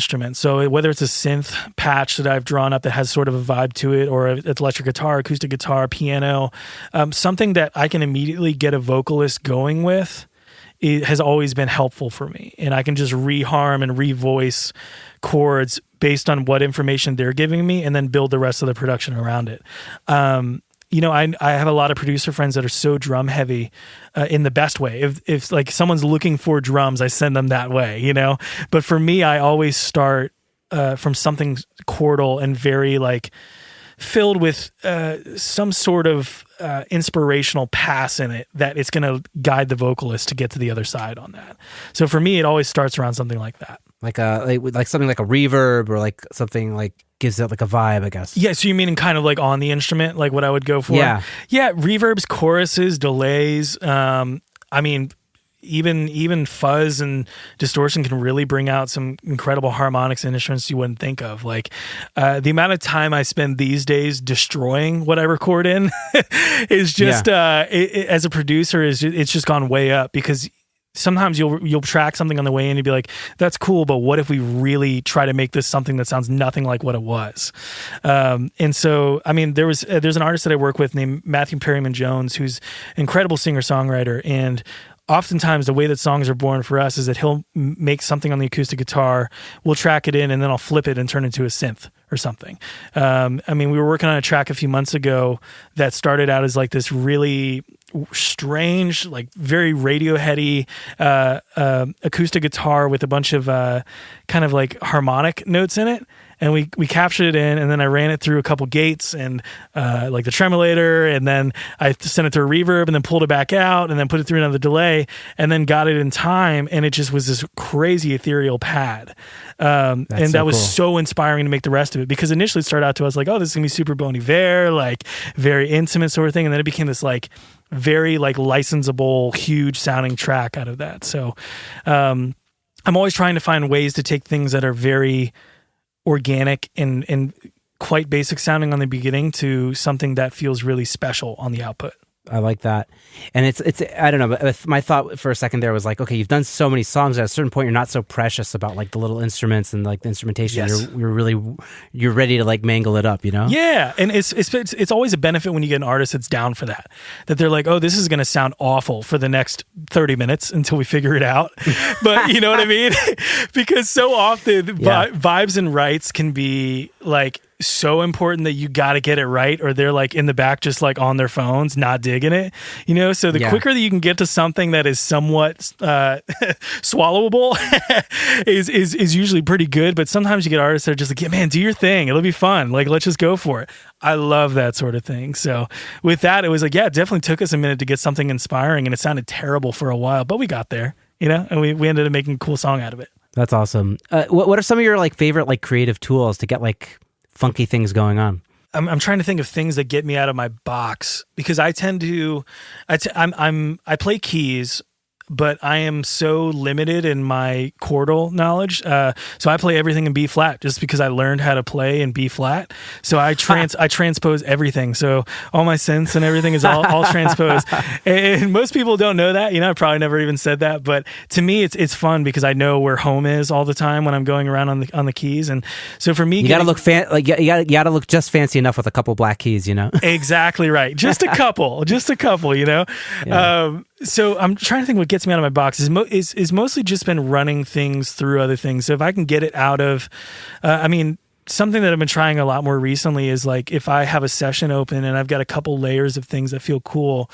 instrument. So whether it's a synth patch that I've drawn up that has sort of a vibe to it, or it's electric guitar, acoustic guitar, piano, something that I can immediately get a vocalist going with, it has always been helpful for me. And I can just reharm and revoice chords based on what information they're giving me, and then build the rest of the production around it. I have a lot of producer friends that are so drum heavy in the best way. If like someone's looking for drums, I send them that way, But for me, I always start from something chordal and very like filled with some sort of inspirational pass in it that it's going to guide the vocalist to get to the other side on that. So for me, it always starts around something like that. Like something like a reverb, or like something like gives it like a vibe, I guess. Yeah, so you mean kind of like on the instrument, like what I would go for? Yeah. Yeah, reverbs, choruses, delays. Even fuzz and distortion can really bring out some incredible harmonics and instruments you wouldn't think of. Like the amount of time I spend these days destroying what I record in is just as a producer it's just gone way up, because sometimes you'll track something on the way in and you'd be like, that's cool, but what if we really try to make this something that sounds nothing like what it was? And so, there's an artist that I work with named Matthew Perryman Jones, who's an incredible singer-songwriter, and oftentimes the way that songs are born for us is that he'll make something on the acoustic guitar, we'll track it in, and then I'll flip it and turn it into a synth or something. We were working on a track a few months ago that started out as like this really strange, like very Radioheady acoustic guitar with a bunch of kind of like harmonic notes in it. And we captured it in, and then I ran it through a couple gates and like the tremolator, and then I sent it through a reverb, and then pulled it back out, and then put it through another delay, and then got it in time, and it just was this crazy ethereal pad. And that was so inspiring to make the rest of it, because initially it started out to us like, oh, this is gonna be super Bon Iver, like very intimate sort of thing, and then it became this like very like licensable, huge sounding track out of that. So I'm always trying to find ways to take things that are very organic and quite basic sounding on the beginning to something that feels really special on the output. I like that. And it's I don't know, but my thought for a second there was like, okay, you've done so many songs, at a certain point you're not so precious about like the little instruments and like the instrumentation. Yes. You're ready to like mangle it up, Yeah, and it's always a benefit when you get an artist that's down for that they're like, oh, this is going to sound awful for the next 30 minutes until we figure it out. But you know what I mean? Because so often vibes and rights can be like so important that you got to get it right, or they're like in the back just like on their phones not digging it, so the quicker that you can get to something that is somewhat swallowable is usually pretty good. But sometimes you get artists that are just like, yeah, man, do your thing, it'll be fun, like let's just go for it. I love that sort of thing. So with that, it was like, yeah, it definitely took us a minute to get something inspiring, and it sounded terrible for a while, but we got there, and we ended up making a cool song out of it. That's awesome. What are some of your like favorite like creative tools to get like funky things going on? I'm trying to think of things that get me out of my box, because I tend to, I play keys, but I am so limited in my chordal knowledge. So I play everything in B flat just because I learned how to play in B flat. So I transpose everything. So all my synths and everything is all transposed. And most people don't know that. I probably never even said that, but to me it's fun because I know where home is all the time when I'm going around on the keys. And so for me, you gotta look you gotta look just fancy enough with a couple black keys, Exactly right. Just a couple, Yeah. So I'm trying to think what gets me out of my box is mostly just been running things through other things. So if I can get it out of, something that I've been trying a lot more recently is like, if I have a session open and I've got a couple layers of things that feel cool,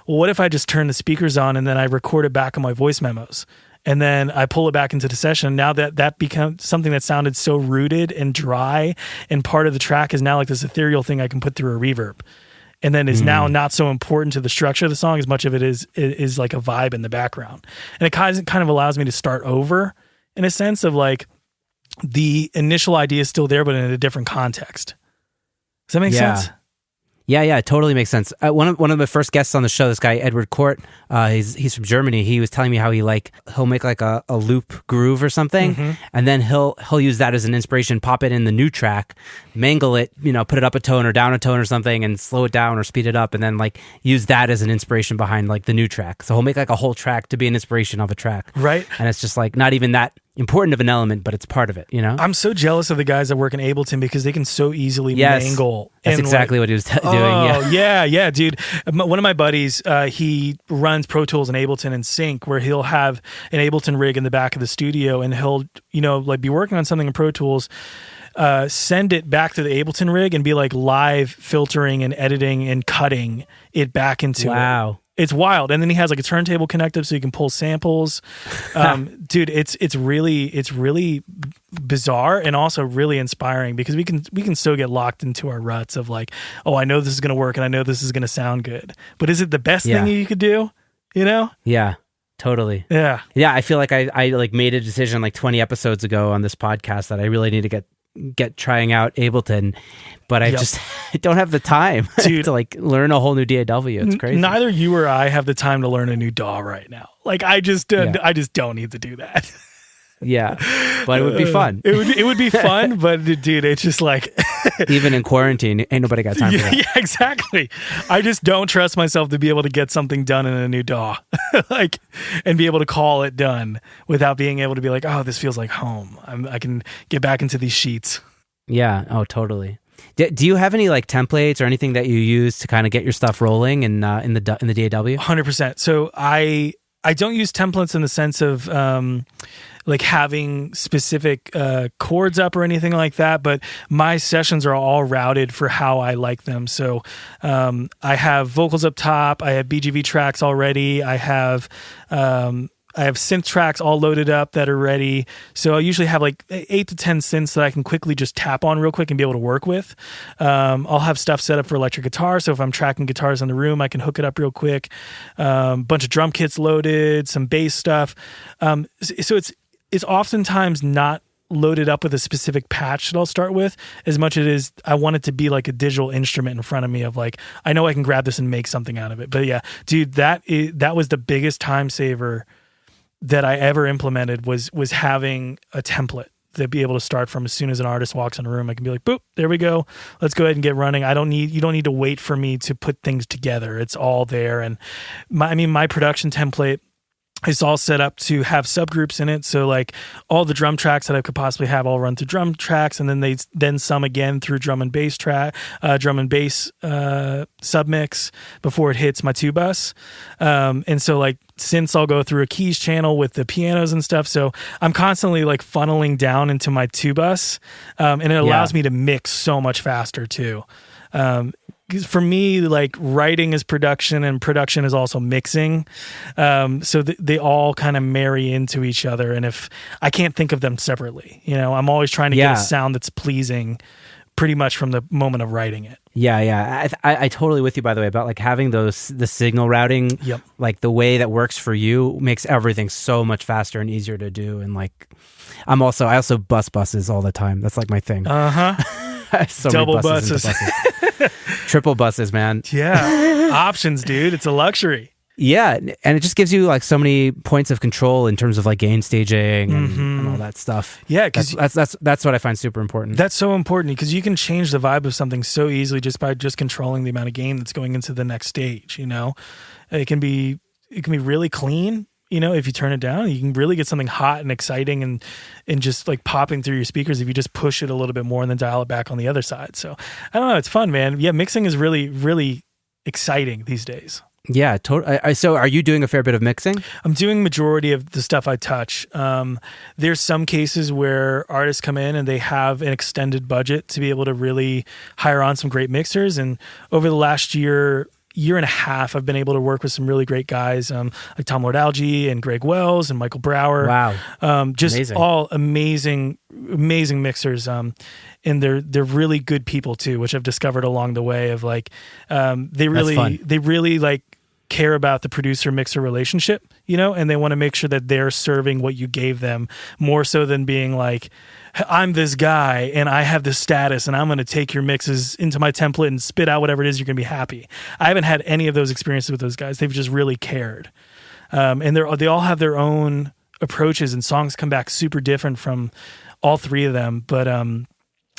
well, what if I just turn the speakers on and then I record it back on my voice memos? And then I pull it back into the session. Now that becomes something that sounded so rooted and dry, and part of the track is now like this ethereal thing I can put through a reverb. And then is now not so important to the structure of the song as much of it is like a vibe in the background. And it kind of allows me to start over in a sense of like the initial idea is still there, but in a different context. Does that make sense? Yeah, it totally makes sense. One of the first guests on the show, this guy Edward Kort, he's from Germany. He was telling me how he'll make like a loop groove or something, and then he'll use that as an inspiration, pop it in the new track, mangle it, put it up a tone or down a tone or something, and slow it down or speed it up, and then like use that as an inspiration behind like the new track. So he'll make like a whole track to be an inspiration of a track, right? And it's just like not even that important of an element, but it's part of it, you know? I'm so jealous of the guys that work in Ableton because they can so easily mangle. That's exactly what he was doing. Yeah, dude. One of my buddies, he runs Pro Tools and Ableton in sync, where he'll have an Ableton rig in the back of the studio, and he'll, like be working on something in Pro Tools, send it back to the Ableton rig and be like live filtering and editing and cutting it back into it. It's wild. And then he has like a turntable connected so you can pull samples. Dude, it's really bizarre and also really inspiring because we can so get locked into our ruts of like, oh, I know this is going to work and I know this is going to sound good. But is it the best thing you could do? Yeah. Totally. Yeah. Yeah, I feel like I like made a decision like 20 episodes ago on this podcast that I really need to get trying out Ableton, but I just don't have the time to like learn a whole new DAW. It's crazy. Neither you or I have the time to learn a new DAW right now. Like I just don't need to do that. Yeah, but it would be fun. It would be fun, but dude, it's just like even in quarantine, ain't nobody got time for that. Yeah, exactly. I just don't trust myself to be able to get something done in a new DAW, like, and be able to call it done without being able to be like, oh, this feels like home. I can get back into these sheets. Yeah. Oh, totally. Do you have any like templates or anything that you use to kind of get your stuff rolling in the DAW? 100%. So I don't use templates in the sense of like having specific chords up or anything like that, but my sessions are all routed for how I like them. So I have vocals up top, I have BGV tracks already, I have synth tracks all loaded up that are ready. So I usually have like 8 to 10 synths that I can quickly just tap on real quick and be able to work with. I'll have stuff set up for electric guitar. So if I'm tracking guitars in the room, I can hook it up real quick. Bunch of drum kits loaded, some bass stuff. So it's oftentimes not loaded up with a specific patch that I'll start with as much as it is I want it to be like a digital instrument in front of me of like, I know I can grab this and make something out of it. But yeah, dude, that was the biggest time saver that I ever implemented was having a template to be able to start from. As soon as an artist walks in a room, I can be like, boop, there we go. Let's go ahead and get running. You don't need to wait for me to put things together. It's all there. And my production template is all set up to have subgroups in it. So like all the drum tracks that I could possibly have all run through drum tracks, and then some again through drum and bass submix before it hits my 2-bus. And so like synths, I'll go through a keys channel with the pianos and stuff. So I'm constantly like funneling down into my 2-bus. And it allows me to mix so much faster too. For me, like writing is production and production is also mixing. So they all kind of marry into each other. And if I can't think of them separately, I'm always trying to get a sound that's pleasing pretty much from the moment of writing it. Yeah. I totally with you, by the way, about like having the signal routing, like the way that works for you makes everything so much faster and easier to do. And like, I also bus buses all the time. That's like my thing. So double buses. Triple buses, man. Yeah. Options, dude. It's a luxury. Yeah. And it just gives you like so many points of control in terms of like gain staging and all that stuff. Yeah. Because that's what I find super important. That's so important because you can change the vibe of something so easily just by just controlling the amount of gain that's going into the next stage. It can be really clean. If you turn it down, you can really get something hot and exciting and just like popping through your speakers if you just push it a little bit more and then dial it back on the other side. So I don't know. It's fun, man. Yeah. Mixing is really, really exciting these days. Yeah. So are you doing a fair bit of mixing? I'm doing majority of the stuff I touch. There's some cases where artists come in and they have an extended budget to be able to really hire on some great mixers. And over the last year and a half, I've been able to work with some really great guys like Tom Lord-Alge and Greg Wells and Michael Brower. Wow. Just amazing. All amazing mixers. And they're really good people too, which I've discovered along the way of like, they really like care about the producer mixer relationship, and they want to make sure that they're serving what you gave them more so than being like, I'm this guy and I have this status and I'm going to take your mixes into my template and spit out whatever it is you're going to be happy. I haven't had any of those experiences with those guys. They've just really cared. And they all have their own approaches and songs come back super different from all three of them. But,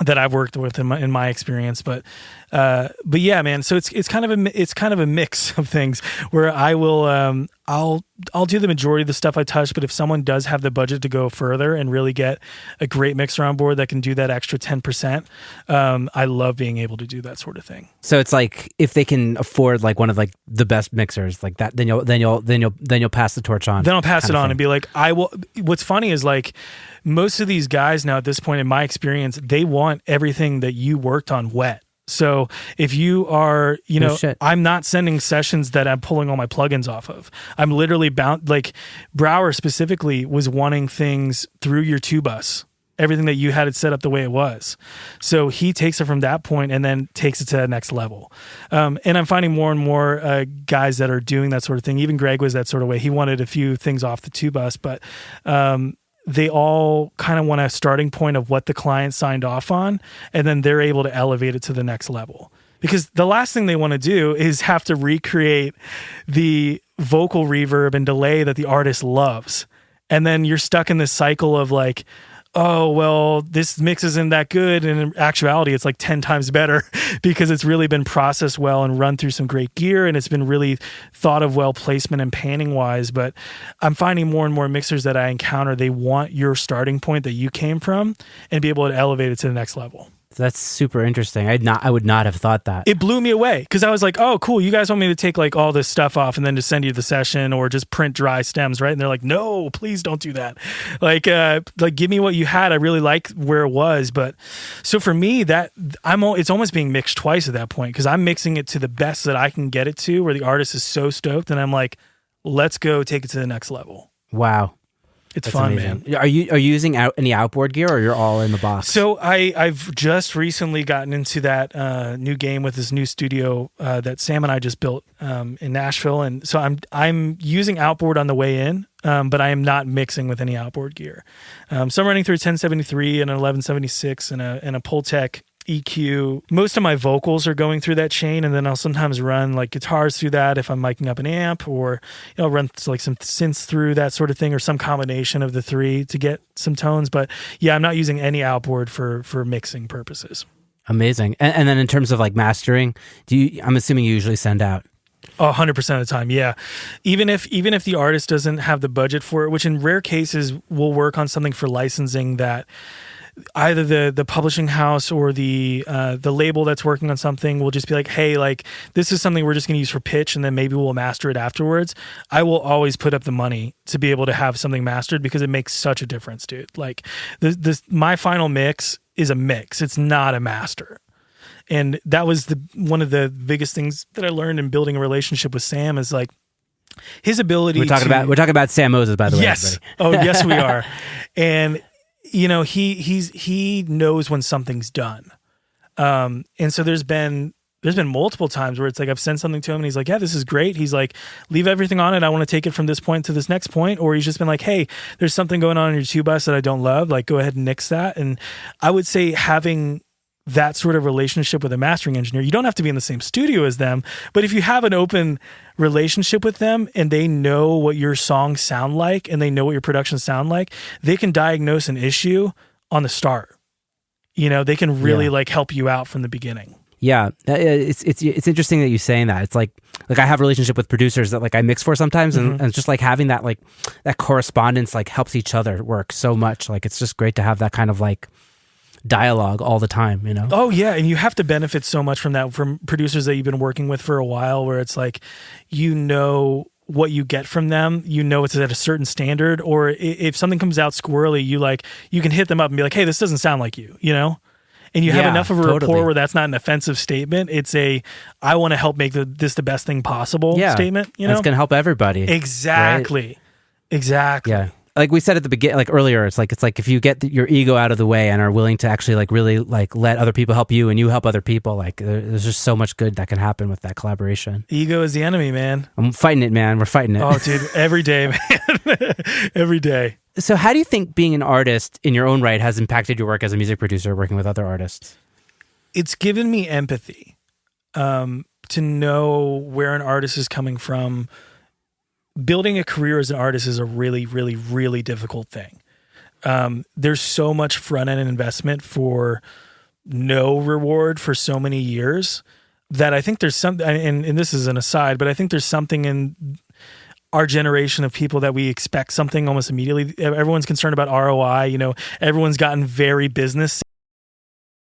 that I've worked with in my experience, but yeah, man. So it's kind of a mix of things where I will I'll I'll do the majority of the stuff I touch, but if someone does have the budget to go further and really get a great mixer on board that can do that extra 10%, I love being able to do that sort of thing. So it's like if they can afford like one of like the best mixers like that, then you'll pass the torch on. Then I'll pass it on and be like, I will. What's funny is like most of these guys now at this point in my experience, they want everything that you worked on wet. So if you are, I'm not sending sessions that I'm pulling all my plugins off of. I'm literally bound, like Brower specifically was wanting things through your 2-bus, everything that you had it set up the way it was. So he takes it from that point and then takes it to the next level. And I'm finding more and more guys that are doing that sort of thing. Even Greg was that sort of way. He wanted a few things off the 2-bus, but they all kind of want a starting point of what the client signed off on, and then they're able to elevate it to the next level. Because the last thing they want to do is have to recreate the vocal reverb and delay that the artist loves. And then you're stuck in this cycle of like, oh, well, this mix isn't that good. And in actuality, it's like 10 times better because it's really been processed well and run through some great gear. And it's been really thought of well placement and panning wise. But I'm finding more and more mixers that I encounter, they want your starting point that you came from and be able to elevate it to the next level. That's super interesting. I would not have thought that. It blew me away because I was like, oh, cool. You guys want me to take like all this stuff off and then just send you the session or just print dry stems, right? And they're like, no, please don't do that. Like give me what you had. I really like where it was. But so for me, it's almost being mixed twice at that point because I'm mixing it to the best that I can get it to where the artist is so stoked. And I'm like, let's go take it to the next level. Wow. It's That's fun, amazing. man. Are you using any outboard gear, or you're all in the box? So I've just recently gotten into that new game with this new studio that Sam and I just built in Nashville, and so I'm using outboard on the way in, but I am not mixing with any outboard gear. So I'm running through a 1073 and an 1176 and a Pultec EQ. Most of my vocals are going through that chain, and then I'll sometimes run like guitars through that if I'm miking up an amp, or run like some synths through that sort of thing, or some combination of the three to get some tones. But yeah, I'm not using any outboard for mixing purposes. Amazing. And then in terms of like mastering, I'm assuming you usually send out? 100% of the time, yeah. Even if the artist doesn't have the budget for it, which in rare cases we'll work on something for licensing that either the publishing house or the label that's working on something will just be like, hey, like this is something we're just going to use for pitch, and then maybe we'll master it afterwards. I will always put up the money to be able to have something mastered because it makes such a difference, dude. Like my final mix is a mix. It's not a master. And that was one of the biggest things that I learned in building a relationship with Sam is like his ability. We're talking about Sam Moses, by the way. Yes. Oh, yes, we are. And he knows when something's done. And so there's been multiple times where it's like I've sent something to him and he's like, yeah, this is great. He's like, leave everything on it. I want to take it from this point to this next point. Or he's just been like, hey, there's something going on in your 2-bus that I don't love. Like, go ahead and nix that. And I would say having that sort of relationship with a mastering engineer, you don't have to be in the same studio as them, but if you have an open relationship with them and they know what your songs sound like and they know what your productions sound like, they can diagnose an issue on the start. They can really like help you out from the beginning. Yeah, it's interesting that you're saying that. It's like I have a relationship with producers that like I mix for sometimes, and it's just like having that like that correspondence like helps each other work so much. Like it's just great to have that kind of like dialogue all the time, Oh yeah, and you have to benefit so much from that, from producers that you've been working with for a while, where it's like what you get from them, it's at a certain standard, or if something comes out squirrely, you can hit them up and be like, hey, this doesn't sound like you, and you have enough of a rapport where that's not an offensive statement. It's I want to help make this the best thing possible statement. It's going to help everybody. Exactly. Right? Exactly. Yeah. Like we said at the beginning, like earlier, it's like if you get your ego out of the way and are willing to actually like really like let other people help you and you help other people, like there's just so much good that can happen with that collaboration. Ego is the enemy, man. I'm fighting it, man. We're fighting it. Oh, dude, every day, man. Every day. So how do you think being an artist in your own right has impacted your work as a music producer working with other artists? It's given me empathy to know where an artist is coming from. Building a career as an artist is a really, really, really difficult thing. There's so much front-end investment for no reward for so many years that I think there's something, and this is an aside, but I think there's something in our generation of people that we expect something almost immediately. Everyone's concerned about ROI. Everyone's gotten very business.